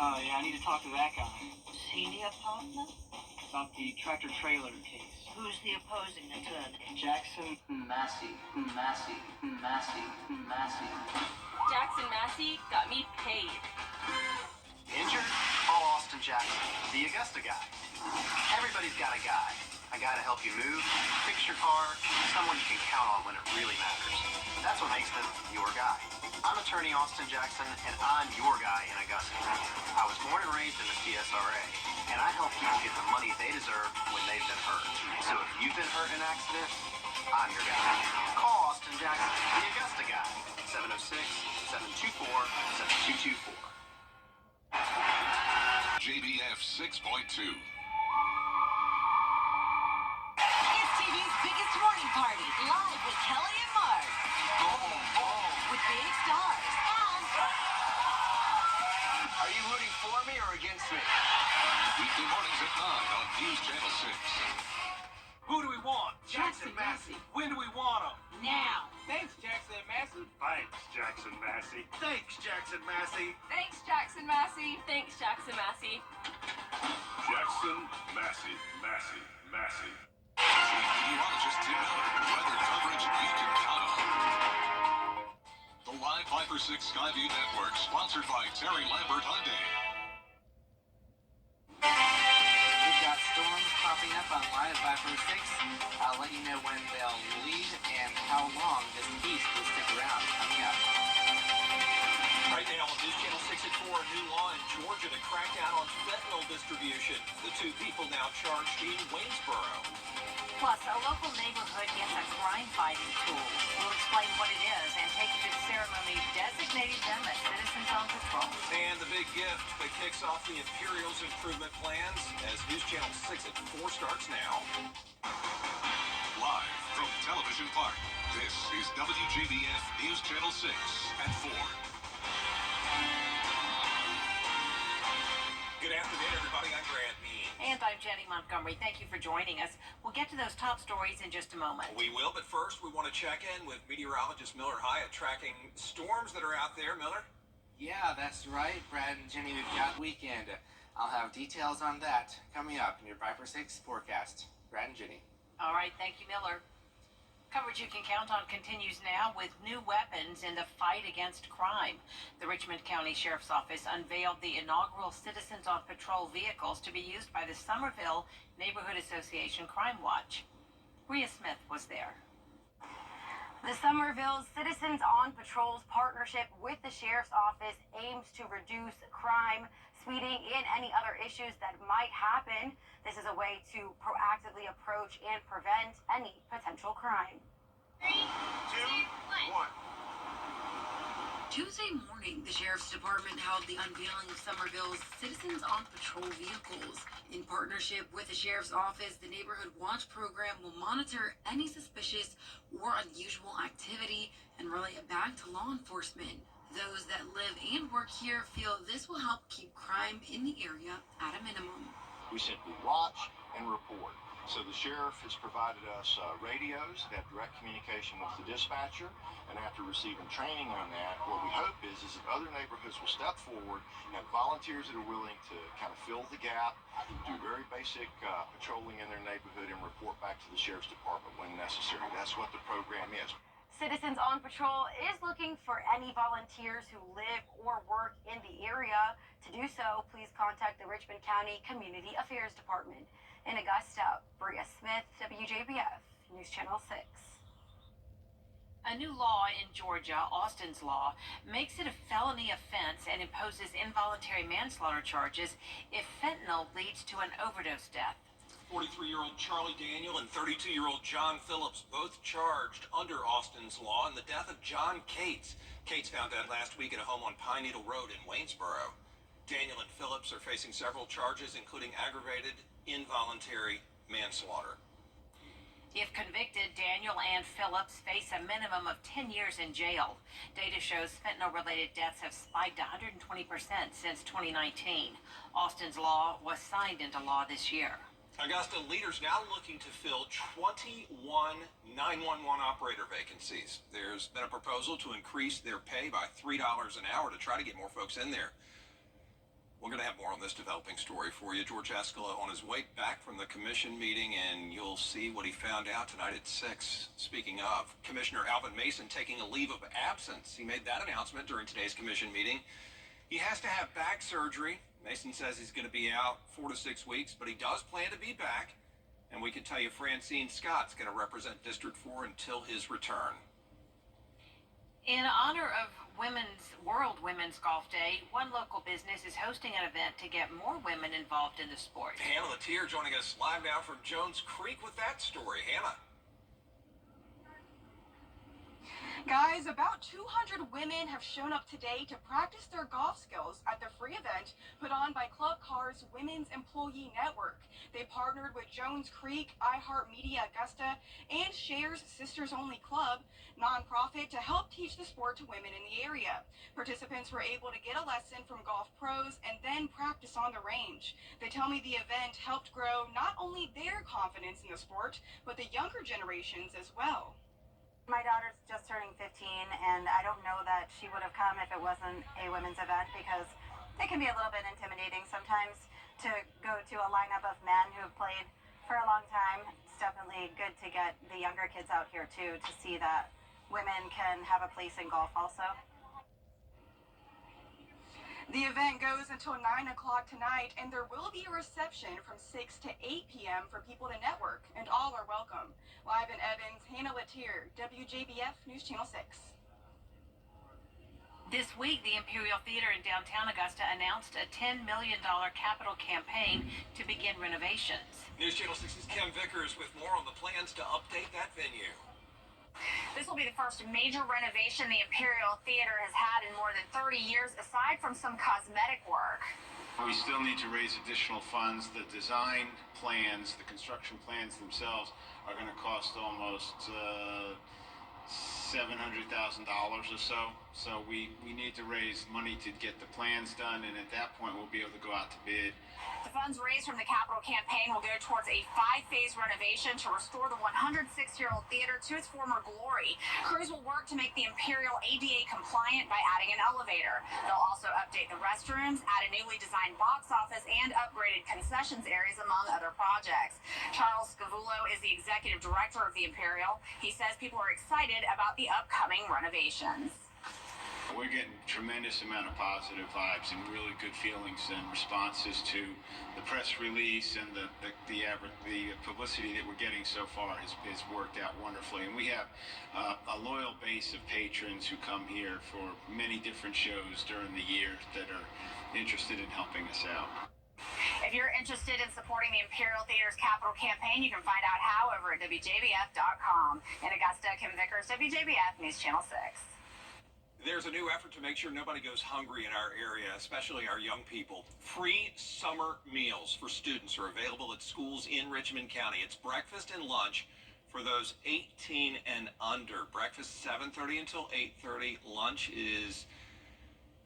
Yeah, I need to talk to that guy. Senior partner? About the tractor-trailer case. Who's the opposing attorney? Jackson Massey. Jackson Massey got me paid. Injured? Call Austin Jackson, the Augusta guy. Everybody's got a guy. A guy to help you move, fix your car, someone you can count on when it really matters. That's what makes them your guy. I'm attorney Austin Jackson, and I'm your guy in Augusta. I was born and raised in the PSRA, and I help people get the money they deserve when they've been hurt. So if you've been hurt in an accident, I'm your guy. Call Austin Jackson, the Augusta guy. 706-724-7224. JBF 6.2. It's TV's biggest morning party, live with Kelly and Mark. With big stars and... Are you rooting for me or against me? Weekday mornings at 9 on News Channel 6. Who do we want? Jackson Massey. When do we want him? Now. Thanks, Jackson Massey. Thanks, Jackson Massey. Thanks, Jackson Massey. Thanks, Jackson Massey. Thanks, Jackson Massey. Jackson Massey. Chief Meteorologist Tim Miller. Weather coverage you can count on. The Live Viper 6 Skyview Network, sponsored by Terry Lambert Hyundai. We've got storms popping up on Live Viper 6. I'll let you know when they'll leave and how long this beast will stick around coming up. Right now on News Channel 6 at 4, a new law in Georgia to crack down on fentanyl distribution. The two people now charged in Waynesboro. Plus, a local neighborhood gets a crime-fighting tool. We'll explain what it is and take you to the ceremony designating them as Citizens on Patrol. And the big gift that kicks off the Imperials improvement plans as News Channel 6 at 4 starts now. Live from Television Park, this is WJBF News Channel 6 at 4. Good afternoon, everybody. I'm Grant Mean. And I'm Jenny Montgomery. Thank you for joining us. We'll get to those top stories in just a moment. We will, but first we want to check in with meteorologist Miller Hyatt tracking storms that are out there. Miller? Yeah, that's right, Brad and Jenny. We've got weekend. I'll have details on that coming up in your Viper 6 forecast. Brad and Jenny. All right, thank you, Miller. Coverage you can count on continues now with new weapons in the fight against crime. The Richmond County Sheriff's Office unveiled the inaugural Citizens on Patrol vehicles to be used by the Somerville Neighborhood Association Crime Watch. Rhea Smith was there. The Somerville Citizens on Patrol's partnership with the Sheriff's Office aims to reduce crime, speeding, and any other issues that might happen. This is a way to proactively approach and prevent any potential crime. 3, 2, 1. Tuesday morning, the Sheriff's Department held the unveiling of Somerville's Citizens on Patrol vehicles. In partnership with the Sheriff's Office, the Neighborhood Watch program will monitor any suspicious or unusual activity and relay it back to law enforcement. Those that live and work here feel this will help keep crime in the area at a minimum. We simply watch and report. So the sheriff has provided us radios that have direct communication with the dispatcher, and after receiving training on that, what we hope is that other neighborhoods will step forward, have volunteers that are willing to kind of fill the gap, do very basic patrolling in their neighborhood, and report back to the Sheriff's Department when necessary. That's what the program is. Citizens on Patrol is looking for any volunteers who live or work in the area. To do so, please contact the Richmond County Community Affairs Department. In Augusta, Rhea Smith, WJBF, News Channel 6. A new law in Georgia, Austin's Law, makes it a felony offense and imposes involuntary manslaughter charges if fentanyl leads to an overdose death. 43-year-old Charlie Daniel and 32-year-old John Phillips both charged under Austin's Law in the death of John Cates. Cates found dead last week at a home on Pine Needle Road in Waynesboro. Daniel and Phillips are facing several charges, including aggravated involuntary manslaughter. If convicted, Daniel and Phillips face a minimum of 10 years in jail. Data shows fentanyl-related deaths have spiked 120% since 2019. Austin's Law was signed into law this year. Augusta leaders now looking to fill 21 911 operator vacancies. There's been a proposal to increase their pay by $3 an hour to try to get more folks in there. We're going to have more on this developing story for you. George Escala on his way back from the commission meeting, and you'll see what he found out tonight at 6. Speaking of, Commissioner Alvin Mason taking a leave of absence. He made that announcement during today's commission meeting. He has to have back surgery. Mason says he's going to be out 4 to 6 weeks, but he does plan to be back. And we can tell you Francine Scott's going to represent District 4 until his return. In honor of World Women's Golf Day, one local business is hosting an event to get more women involved in the sport. Hannah Latier joining us live now from Jones Creek with that story. Hannah. Guys, about 200 women have shown up today to practice their golf skills at the free event put on by Club Car's Women's Employee Network. They partnered with Jones Creek, iHeartMedia Augusta, and Shares Sisters Only Club, nonprofit, to help teach the sport to women in the area. Participants were able to get a lesson from golf pros and then practice on the range. They tell me the event helped grow not only their confidence in the sport, but the younger generations as well. My daughter's just turning 15, and I don't know that she would have come if it wasn't a women's event, because it can be a little bit intimidating sometimes to go to a lineup of men who have played for a long time. It's definitely good to get the younger kids out here too, to see that women can have a place in golf also. The event goes until 9 o'clock tonight, and there will be a reception from 6 to 8 p.m. for people to network, and all are welcome. Live in Evans, Hannah Latier, WJBF News Channel 6. This week, the Imperial Theater in downtown Augusta announced a $10 million capital campaign to begin renovations. News Channel 6's Kim Vickers with more on the plans to update that venue. This will be the first major renovation the Imperial Theater has had in more than 30 years, aside from some cosmetic work. We still need to raise additional funds. The design plans, the construction plans themselves are going to cost almost $700,000 or so. So we need to raise money to get the plans done, and at that point we'll be able to go out to bid. The funds raised from the capital campaign will go towards a 5-phase renovation to restore the 106-year-old theater to its former glory. Crews will work to make the Imperial ADA compliant by adding an elevator. They'll also update the restrooms, add a newly designed box office, and upgraded concessions areas, among other projects. Charles Scavullo is the executive director of the Imperial. He says people are excited about the upcoming renovations. We're getting a tremendous amount of positive vibes and really good feelings and responses to the press release, and the publicity that we're getting so far has worked out wonderfully. And we have a loyal base of patrons who come here for many different shows during the year that are interested in helping us out. If you're interested in supporting the Imperial Theater's capital campaign, you can find out how over at WJBF.com. In Augusta, Kim Vickers, WJBF News Channel 6. There's a new effort to make sure nobody goes hungry in our area, especially our young people. Free summer meals for students are available at schools in Richmond County. It's breakfast and lunch for those 18 and under. Breakfast 7:30 until 8:30. Lunch is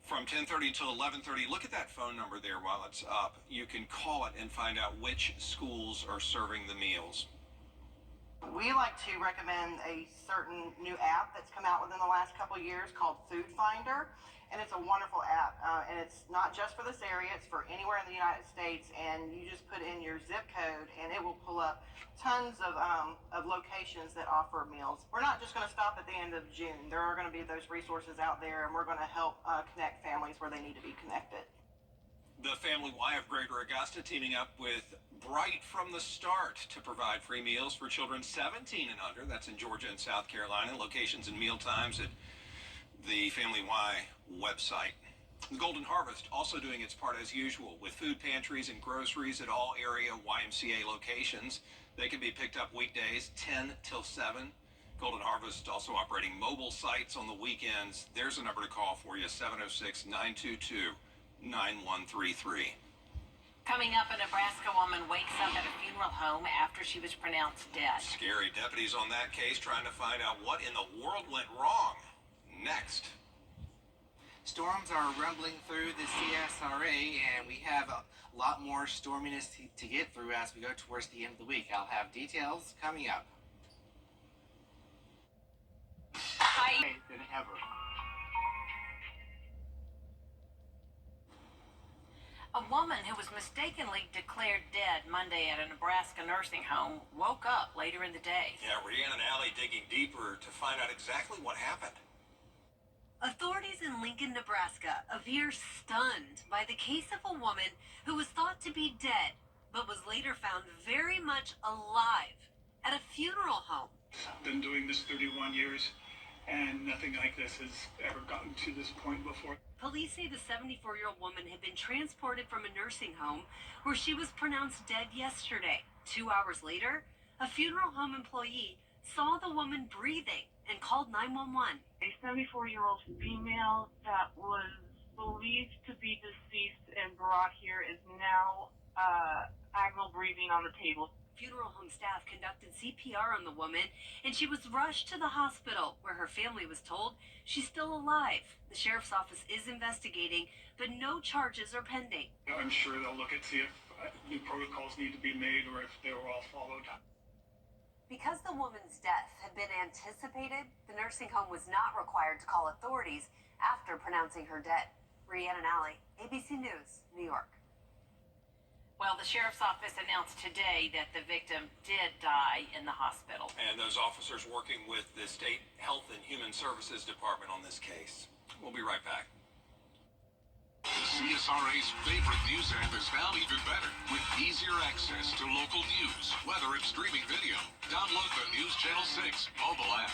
from 10:30 until 11:30. Look at that phone number there while it's up. You can call it and find out which schools are serving the meals. We like to recommend a certain new app that's come out within the last couple of years called Food Finder, and it's a wonderful app. And it's not just for this area; it's for anywhere in the United States. And you just put in your zip code, and it will pull up tons of locations that offer meals. We're not just going to stop at the end of June. There are going to be those resources out there, and we're going to help connect families where they need to be connected. The Family Y of Greater Augusta teaming up with Bright from the Start to provide free meals for children 17 and under. That's in Georgia and South Carolina. Locations and meal times at the Family Y website. The Golden Harvest also doing its part as usual with food pantries and groceries at all area YMCA locations. They can be picked up weekdays 10 till 7. Golden Harvest also operating mobile sites on the weekends. There's a number to call for you, 706-922-9133. Coming up, a Nebraska woman wakes up at a funeral home after she was pronounced dead. Scary. Deputies on that case trying to find out what in the world went wrong. Next. Storms are rumbling through the CSRA, and we have a lot more storminess to get through as we go towards the end of the week. I'll have details coming up. Than ever. woman who was mistakenly declared dead Monday at a Nebraska nursing home woke up later in the day. Yeah, Rhiannon Alley digging deeper to find out exactly what happened. Authorities in Lincoln, Nebraska appear stunned by the case of a woman who was thought to be dead, but was later found very much alive at a funeral home. I've been doing this 31 years, and nothing like this has ever gotten to this point before. Police say the 74-year-old woman had been transported from a nursing home where she was pronounced dead yesterday. 2 hours later, a funeral home employee saw the woman breathing and called 911. A 74-year-old female that was believed to be deceased and brought here is now agonal breathing on the table. Funeral home staff conducted CPR on the woman, and she was rushed to the hospital, where her family was told she's still alive. The sheriff's office is investigating, but no charges are pending. I'm sure they'll look at see if new protocols need to be made or if they were all followed. Because the woman's death had been anticipated, the nursing home was not required to call authorities after pronouncing her dead. Rhiannon Alley, ABC News, New York. Well, the sheriff's office announced today that the victim did die in the hospital. And those officers working with the State Health and Human Services Department on this case. We'll be right back. CSRA's favorite news app is now even better with easier access to local news, weather, and streaming video. Download the News Channel 6 mobile app.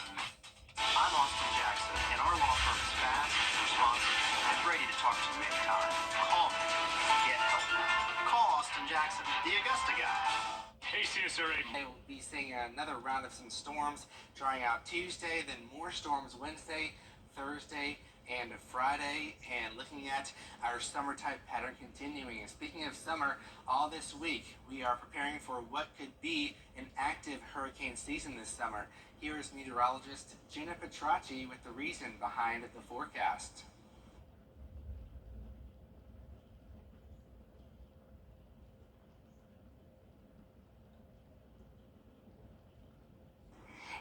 I'm Austin Jackson, and our law firm is fast, responsive, and ready to talk to you anytime. Call me. Get help. Call Austin Jackson, the Augusta guy. Hey, CSRA. They will be seeing another round of some storms drying out Tuesday, then more storms Wednesday, Thursday, and Friday, and looking at our summer type pattern continuing. And speaking of summer, all this week we are preparing for what could be an active hurricane season this summer. Here is meteorologist Gina Petracci with the reason behind the forecast.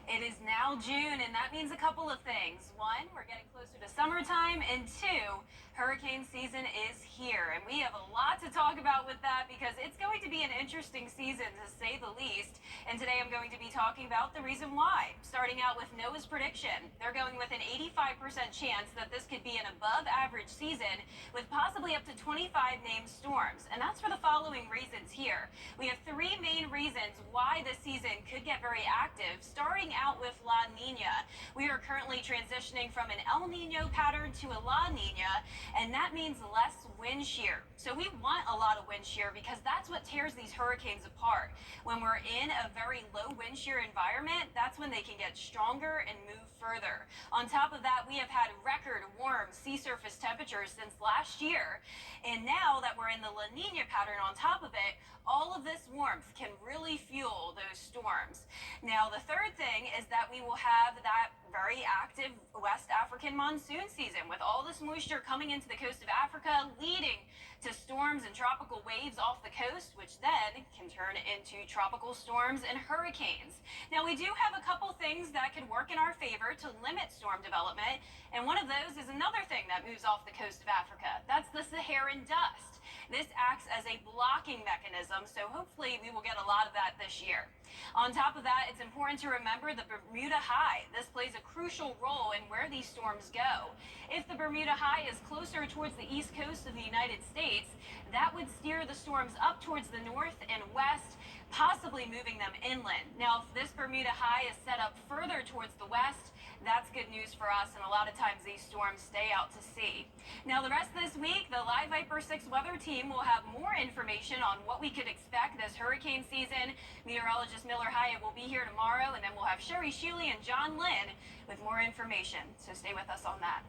It is now June, and that means a couple of things. One, we're getting closer to summertime, and two, hurricane season is here. And we have a lot to talk about with that because it's going to be an interesting season, to say the least. And today I'm going to be talking about the reason why. Starting out with NOAA's prediction. They're going with an 85% chance that this could be an above-average season with possibly up to 25 named storms. And that's for the following reasons here. We have three main reasons why this season could get very active, starting out with La Nina. We are currently transitioning from an El Nino pattern to a La Nina, and that means less wind shear. So we want a lot of wind shear because that's what tears these hurricanes apart. When we're in a very low wind shear environment, that's when they can get stronger and move further. On top of that, we have had record warm sea surface temperatures since last year, and now that we're in the La Nina pattern on top of it, all of this warmth can really fuel those storms. Now, the third thing is that we will have that very active West African monsoon season with all this moisture coming into the coast of Africa, leading to storms and tropical waves off the coast, which then can turn into tropical storms and hurricanes. Now, we do have a couple things that could work in our favor to limit storm development, and one of those is another thing that moves off the coast of Africa. That's the Saharan dust. This acts as a blocking mechanism, so hopefully we will get a lot of that this year. On top of that, it's important to remember the Bermuda High. This plays a crucial role in where these storms go. If the Bermuda High is closer towards the east coast of the United States, that would steer the storms up towards the north and west, possibly moving them inland. Now, if this Bermuda High is set up further towards the west, that's good news for us, and a lot of times these storms stay out to sea. Now, the rest of this week, the Live Viper 6 weather team will have more information on what we could expect this hurricane season. Meteorologist Miller Hyatt will be here tomorrow, and then we'll have Sherry Shealy and John Lynn with more information. So stay with us on that.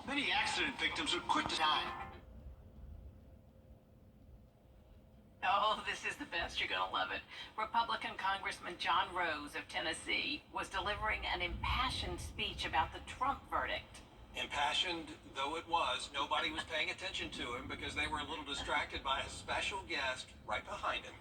Many accident victims are quick to die. Oh, this is the best. You're going to love it. Republican Congressman John Rose of Tennessee was delivering an impassioned speech about the Trump verdict. Impassioned though it was, nobody was paying attention to him because they were a little distracted by a special guest right behind him.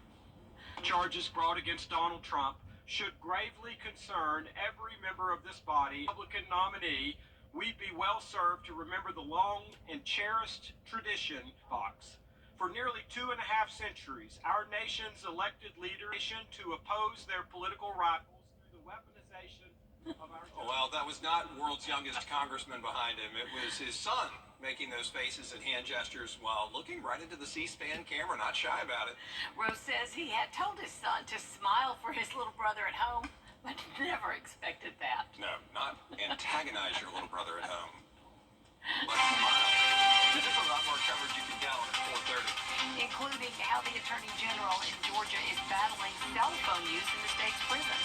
Charges brought against Donald Trump should gravely concern every member of this body. Republican nominee we'd be well served to remember the long and cherished tradition box. For nearly 2.5 centuries, our nation's elected leaders to oppose their political rivals through the weaponization of our... Well, that was not world's youngest congressman behind him. It was his son making those faces and hand gestures while looking right into the C-SPAN camera, not shy about it. Rose says he had told his son to smile for his little brother at home, but never expected that. No, not antagonize your little brother at home. But smile. There's a lot more coverage you can count on at 4:30. Including how the Attorney General in Georgia is battling cell phone use in the state's prison.